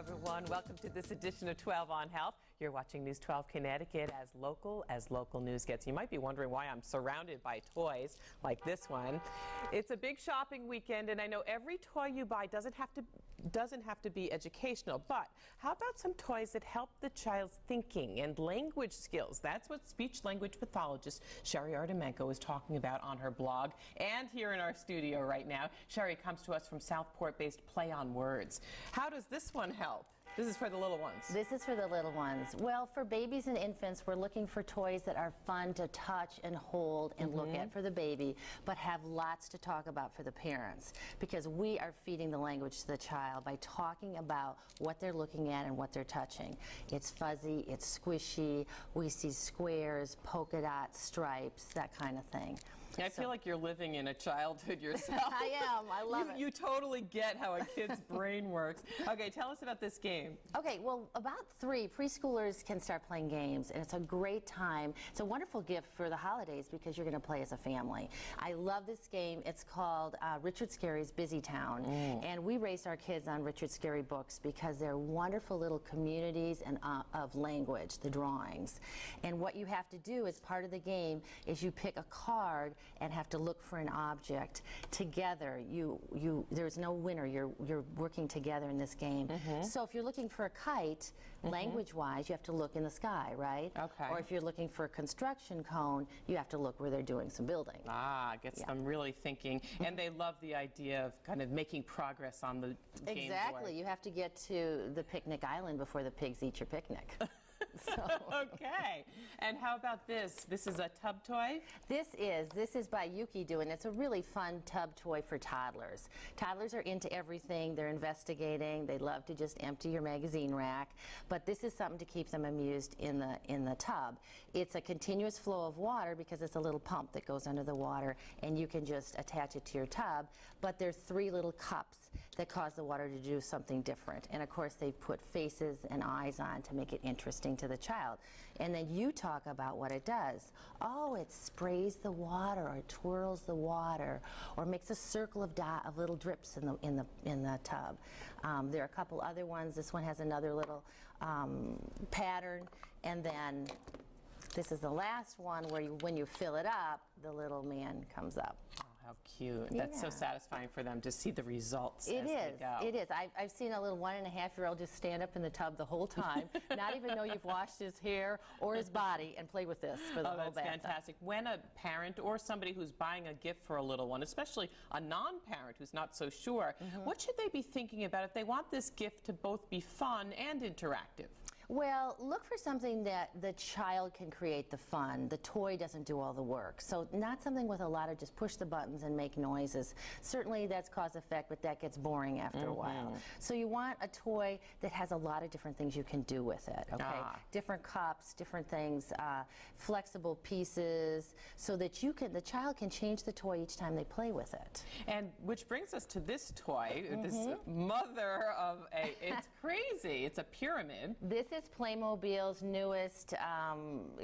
everyone. Welcome to this edition of 12 on Health. You're watching News 12 Connecticut, as local news gets. You might be wondering why I'm surrounded by toys like this one. It's a big shopping weekend, and I know every toy you buy doesn't have to be educational, but how about some toys that help the child's thinking and language skills? That's what speech-language pathologist Sherry Artemenko is talking about on her blog and here in our studio right now. Sherry comes to us from Southport-based Play on Words. How does this one help? This is for the little ones. This is for the little ones. Well, for babies and infants, we're looking for toys that are fun to touch and hold and look at for the baby, but have lots to talk about for the parents, because we are feeding the language to the child by talking about what they're looking at and what they're touching. It's fuzzy, it's squishy, we see squares, polka dots, stripes, that kind of thing. I feel like you're living in a childhood yourself. I am. I love it. You totally get how a kid's brain works. Okay, tell us about this game. Okay, well, about 3 preschoolers can start playing games, and it's a great time. It's a wonderful gift for the holidays because you're going to play as a family. I love this game. It's called Richard Scarry's Busy Town, and we raised our kids on Richard Scarry books because they're wonderful little communities and of language, the drawings. And what you have to do as part of the game is you pick a card and have to look for an object together. There's no winner. You're working together in this game. So if you're looking for a kite, language-wise, you have to look in the sky, right? Okay. Or if you're looking for a construction cone, you have to look where they're doing some building. Gets them really thinking. And they love the idea of kind of making progress on the game Exactly. board. You have to get to the picnic island before the pigs eat your picnic. Okay. And how about this? This is a tub toy? This is by Yuki Do, and it's a really fun tub toy for toddlers. Toddlers are into everything. They're investigating. They love to just empty your magazine rack. But this is something to keep them amused in the tub. It's a continuous flow of water because it's a little pump that goes under the water, and you can just attach it to your tub. But there are 3 little cups that cause the water to do something different. And of course, they've put faces and eyes on to make it interesting to the child. And then you talk about what it does. Oh, it sprays the water, or it twirls the water, or makes a circle of little drips in the tub. There are a couple other ones. This one has another little pattern, and then this is the last one where when you fill it up, the little man comes up. How cute. That's so satisfying for them to see the results as they go. It is. I've seen a little 1.5-year-old just stand up in the tub the whole time, not even know you've washed his hair or his body, and play with this for the whole bath. That's fantastic. When a parent or somebody who's buying a gift for a little one, especially a non-parent who's not so sure, what should they be thinking about if they want this gift to both be fun and interactive? Well, look for something that the child can create the fun. The toy doesn't do all the work. So not something with a lot of just push the buttons and make noises. Certainly that's cause effect, but that gets boring after a while. So you want a toy that has a lot of different things you can do with it, okay? Different cups, different things, flexible pieces, so that the child can change the toy each time they play with it. And which brings us to this toy, this mother of it's crazy. It's a pyramid. This is Playmobil's newest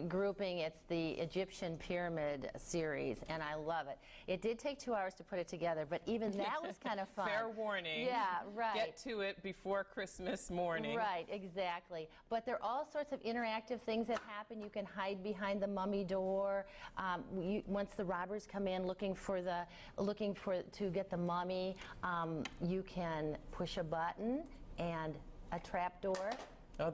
grouping. It's the Egyptian Pyramid series, and I love it. It did take 2 hours to put it together, but even that was kind of fun. Fair warning. Yeah, right. Get to it before Christmas morning. Right, exactly. But there are all sorts of interactive things that happen. You can hide behind the mummy door. Once the robbers come in looking to get the mummy, you can push a button and a trap door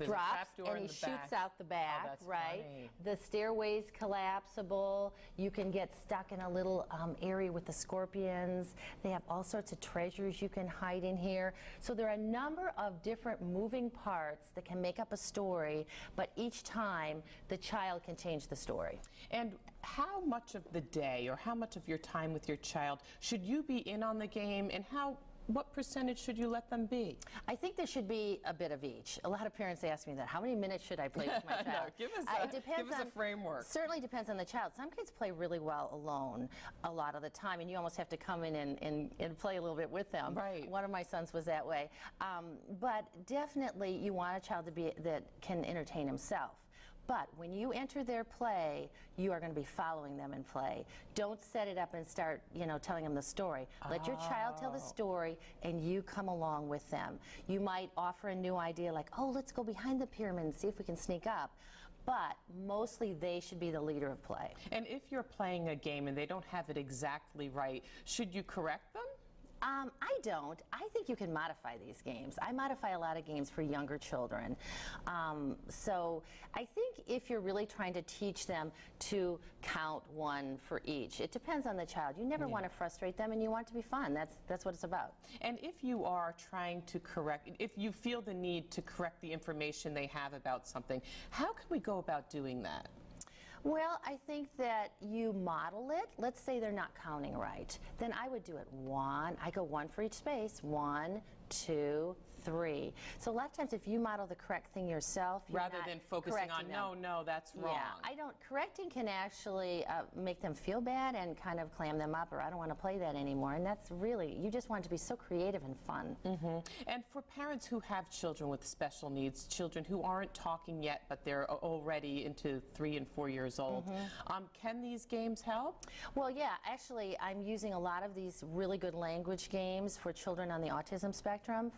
drops, and he shoots out the back, that's right? funny. The stairway's collapsible. You can get stuck in a little area with the scorpions. They have all sorts of treasures you can hide in here. So there are a number of different moving parts that can make up a story, but each time the child can change the story. And how much of the day or how much of your time with your child should you be in on the game, and what percentage should you let them be? I think there should be a bit of each. A lot of parents ask me that. How many minutes should I play with my child? No, give us a framework. Certainly depends on the child. Some kids play really well alone a lot of the time, and you almost have to come in and play a little bit with them. Right. One of my sons was that way. But definitely you want a child that can entertain himself. But when you enter their play, you are going to be following them in play. Don't set it up and start, telling them the story. Let your child tell the story and you come along with them. You might offer a new idea like, oh, let's go behind the pyramid and see if we can sneak up. But mostly they should be the leader of play. And if you're playing a game and they don't have it exactly right, should you correct them? I don't. I think you can modify these games. I modify a lot of games for younger children. So I think if you're really trying to teach them to count one for each, it depends on the child. You never want to frustrate them, and you want it to be fun. That's what it's about. And if you are trying to correct, if you feel the need to correct the information they have about something, how can we go about doing that? Well, I think that you model it. Let's say they're not counting right. Then I would do it I go one for each space. 1, 2, 3. So a lot of times if you model the correct thing yourself, you're rather not than focusing on, no, that's wrong. Yeah, correcting can actually make them feel bad and kind of clam them up, or I don't want to play that anymore. And that's really, you just want it to be so creative and fun. And for parents who have children with special needs, children who aren't talking yet, but they're already into 3 and 4 years old, can these games help? Well, yeah, actually, I'm using a lot of these really good language games for children on the autism spectrum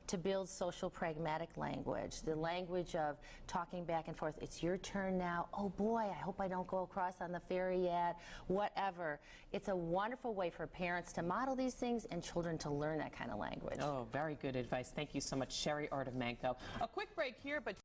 to build social pragmatic language, the language of talking back and forth. It's your turn now. Oh boy, I hope I don't go across on the ferry yet. Whatever. It's a wonderful way for parents to model these things and children to learn that kind of language. Oh, very good advice. Thank you so much, Sherry Artemanko. A quick break here, but